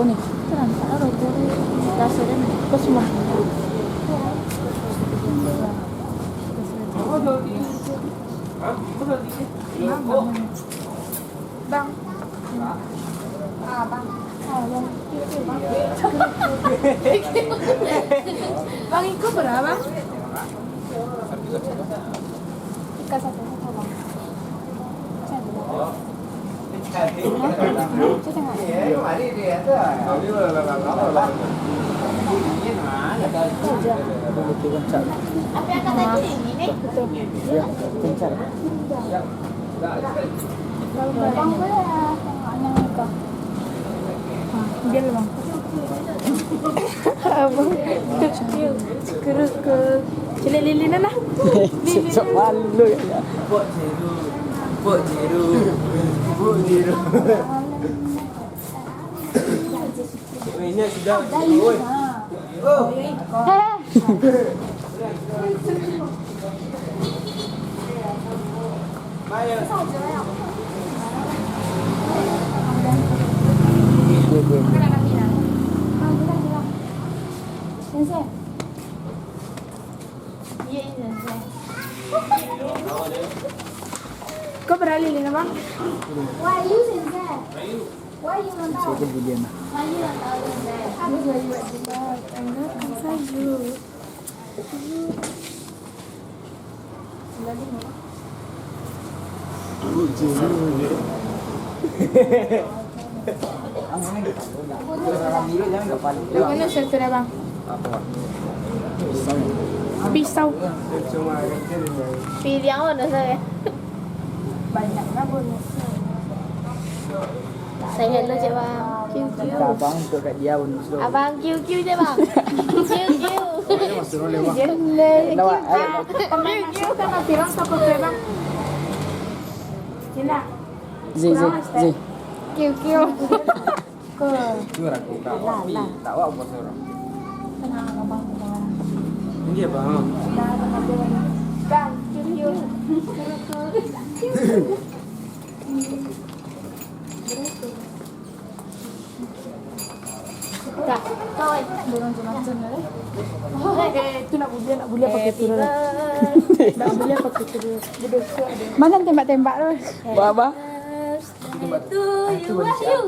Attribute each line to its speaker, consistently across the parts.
Speaker 1: tahu nih.
Speaker 2: Terang roti dasarnya
Speaker 1: Kok semua?
Speaker 2: bang. Bang. Bang itu berapa? Tiga satu bang. Apa yang kata ini nih?
Speaker 1: Ya, kencar.
Speaker 2: Bang boleh yang nikah.
Speaker 1: Biar bang.
Speaker 2: Abang. Keruk ke cilik lilin lah.
Speaker 1: Sok malu ya.
Speaker 3: Pok jeru. Ini sudah. Oi. Oh. Maya.
Speaker 2: Sensei. Iya ini sensei. Kau beralih lina bang? Wahyu sensei. Wahyu mantap.
Speaker 1: Saya kemudian.
Speaker 2: Wahyu mantap sensei. Aku Wahyu mantap. Enggak kan saja. Lagi mana? Mana sensei bang? Pisau. Pilih yang mana saya? Banyaknya bonus. Saya hello je bang. QQ.
Speaker 1: Abang untuk kat dia bonus tu.
Speaker 2: Abang QQ je bang. QQ.
Speaker 1: Lawak.
Speaker 2: Teman aku kan bilang siapa tu bang? Cina.
Speaker 1: Z.
Speaker 2: QQ. Ke.
Speaker 3: Juara aku tak awak bos orang.
Speaker 2: Tenang abang.
Speaker 3: Ini apa?
Speaker 2: Bang QQ. Dah, kau belum macam mana?
Speaker 1: Itu nak boleh pakai tu. Nak boleh pakai tu. Mana tembak-tembak tu? Baba.
Speaker 2: Itu Wahyu.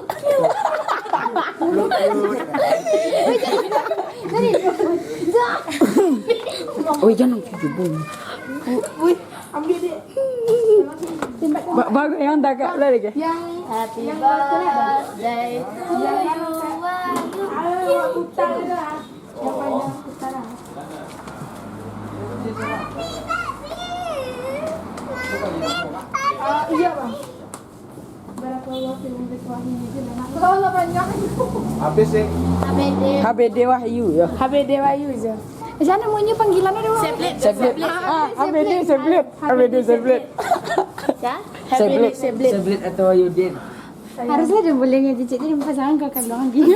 Speaker 1: Oh, jangan jubung.
Speaker 2: Ambil dia.
Speaker 1: Bagus yang dah kat lah lagi.
Speaker 2: Yang happy birthday to you. Ayo putar dah. Yang panjang putar dah. Iya bang. Berapa waktu yang berkuahnya itu nak? Kalau panjang.
Speaker 3: Habis sih.
Speaker 1: HBD Wahyu ya.
Speaker 2: HBD Wahyu je. Macam mana bunyi panggilannya dia?
Speaker 1: Seblet. HBD Seblet. HBD Seblet.
Speaker 2: Ya?
Speaker 3: Seblit atau Yudin.
Speaker 2: Harusnya dia boleh ngejicik dia pasangan kakak doang gini.